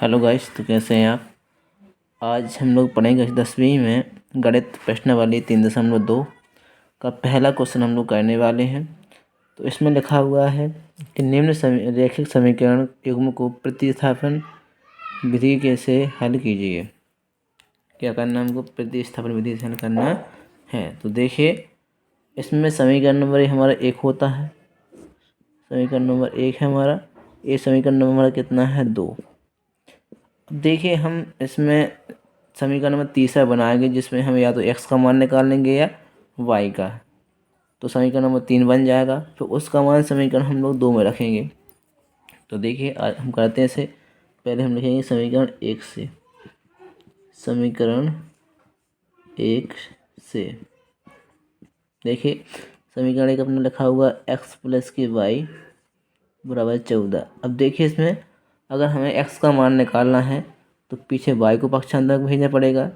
Hello guys, तो कैसे हैं आप। आज हम लोग पढ़ेंगे 10वीं में गणित प्रश्नावली 3.2 का पहला क्वेश्चन हम लोग करने वाले हैं। तो इसमें लिखा हुआ है कि निम्न रैखिक समीकरण युग्म को प्रतिस्थापन विधि के से हल कीजिए। क्या करना है हमको? प्रतिस्थापन विधि से हल करना है। तो देखिए, इसमें समीकरण नंबर हमारा 1 होता है। समीकरण नंबर 1 है हमारा। ये समीकरण नंबर हमारा कितना है? 2। देखिए, हम इसमें समीकरण नंबर तीसरा बनाएंगे जिसमें हम या तो x का मान निकाल लेंगे या y का। तो समीकरण नंबर 3 बन जाएगा। फिर उसका मान समीकरण हम लोग 2 में रखेंगे। तो देखिए, आज हम करते हैं इसे। पहले हम लिखेंगे समीकरण 1 से। समीकरण 1 से देखिए, समीकरण 1 अपने लिखा हुआ x प्लस की y बराबर 14। अब देखिए, इसमें अगर हमें x का मान निकालना है तो पीछे y को पक्षांतर भेजना पड़ेगा।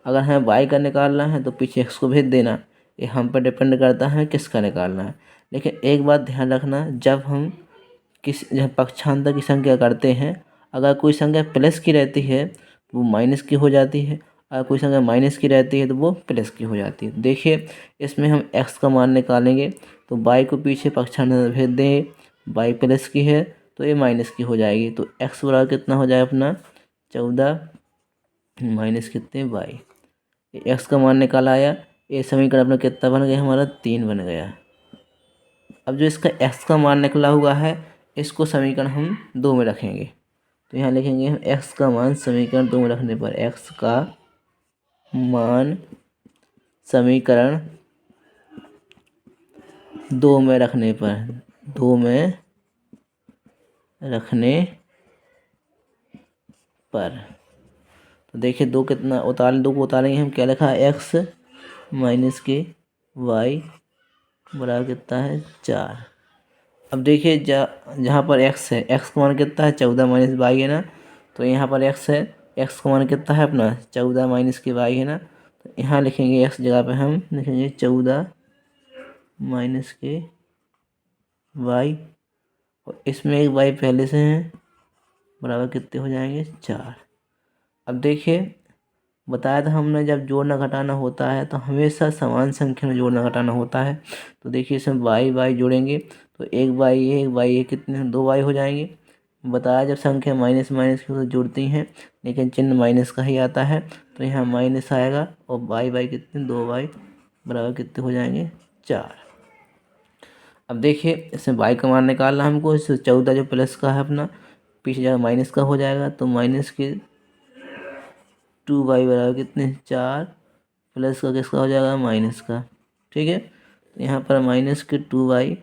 अगर हमें y का निकालना है तो पीछे x को भेज देना। ये हम पर डिपेंड करता है किसका निकालना है। लेकिन एक बात ध्यान रखना, जब हम जब पक्षांतर की संख्या करते हैं, अगर कोई संख्या प्लस की रहती है तो वो माइनस की हो जाती है। अगर कोई संख्या माइनस की रहती है तो वो प्लस की हो जाती है। देखिए, इसमें हम x का मान निकालेंगे तो y को पीछे पक्षांतर भेज देंगे। y प्लस की है तो ये माइनस की हो जाएगी। तो x बराबर कितना हो जाएगा अपना? 14 माइनस कितने? y। ये x का मान निकाला आया। ये समीकरण अपना कितना बन गया? हमारा 3 बन गया। अब जो इसका x का मान निकला हुआ है, इसको समीकरण हम 2 में रखेंगे। तो यहाँ लिखेंगे हम x का मान समीकरण 2 में रखने पर x का मान समीकरण 2 में रखने पर 2 में रखने पर तो देखिए, 2 कितना उतार 2 को उतारेंगे हम। क्या लिखा है? x माइनस के y बराबर कितना है? 4। अब देखिए, जहाँ पर x है, x का मान कितना है? 14 माइनस y है ना। तो यहाँ पर x है, x का मान कितना है अपना? 14 माइनस के y है ना। तो यहाँ लिखेंगे x जगह पे हम लिखेंगे 14 माइनस के y, और इसमें एक y पहले से है, बराबर कितने हो जाएंगे? 4। अब देखिए, बताया था हमने, जब जोड़ना घटाना होता है तो हमेशा समान संख्या में जोड़ना घटाना होता है। तो देखिए, इसमें y जोड़ेंगे तो एक y कितने? 2y हो जाएंगे। बताया, जब संख्या माइनस माइनस की तो जुड़ती हैं, लेकिन चिन्ह माइनस का ही आता है। तो यहाँ माइनस आएगा और y कितने? 2y बराबर कितने हो जाएंगे? 4। अब देखिए, इसमें y का मान निकालना हमको। इससे 14 जो प्लस का है अपना, पीछे जगह माइनस का हो जाएगा। तो माइनस के 2y बराबर कितने? 4 प्लस का किसका हो जाएगा? माइनस का। ठीक है, तो यहाँ पर माइनस के 2y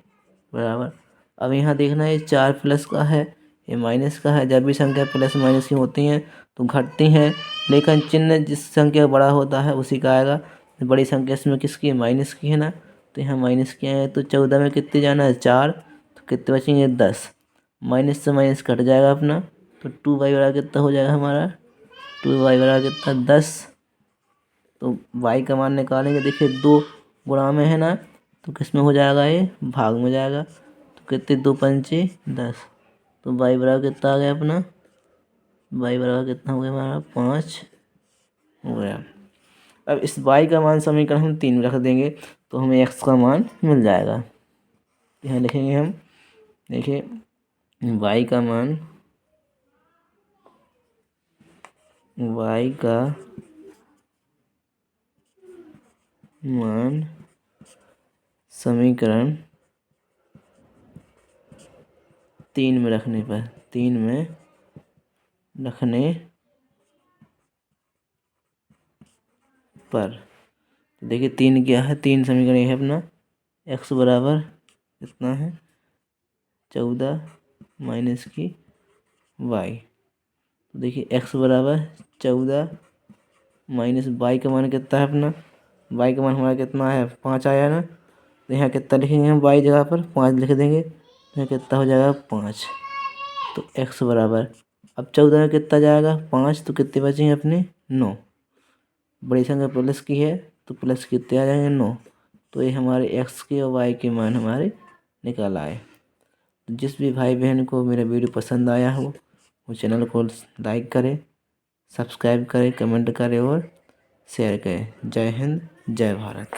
बराबर। अब यहाँ देखना, ये 4 प्लस का है, ये माइनस का है। जब भी संख्या प्लस माइनस की होती हैं तो घटती हैं, लेकिन चिन्ह जिस संख्या बड़ा होता है उसी का आएगा। बड़ी संख्या इसमें किसकी? माइनस की है ना। तो यहाँ माइनस की है, तो 14 में कितने जाना है? 4। तो कितने बचेंगे? 10। माइनस से माइनस कट जाएगा अपना। तो 2y बराबर कितना हो जाएगा हमारा? 2y बराबर कितना? 10। तो y का मान निकालेंगे। देखिए, 2 गुणा में है ना, तो किस में हो जाएगा? ये भाग में जाएगा। तो कितने? 2 पंचे 10। तो y बराबर कितना आ गया अपना? y बराबर कितना हो गया हमारा? 5 हो गया। अब इस y का मान समीकरण हम 3 में रख देंगे तो हमें x का मान मिल जाएगा। यहाँ लिखेंगे हम। देखिए, y का मान समीकरण 3 में रखने पर तो देखिए, 3 क्या है? 3 समीकरण ये है अपना। x बराबर कितना है? 14 माइनस की y। तो देखिए, x बराबर 14 माइनस y का मान कितना है अपना? y का मान हमारा कितना है? 5 आया ना। तो यहाँ कितना लिखेंगे हम? y जगह पर 5 लिख देंगे। तो यहाँ कितना हो जाएगा? 5। तो x बराबर, अब 14 में कितना जाएगा? 5। तो कितने बचेंगे अपने? 9। बड़ी संख्या प्लस की है तो प्लस कितने आ जाएंगे? 9। तो ये हमारे x के और y के मान हमारे निकल आए। तो जिस भी भाई बहन को मेरा वीडियो पसंद आया हो वो चैनल को लाइक करें, सब्सक्राइब करें, कमेंट करें और शेयर करें। जय हिंद, जय भारत।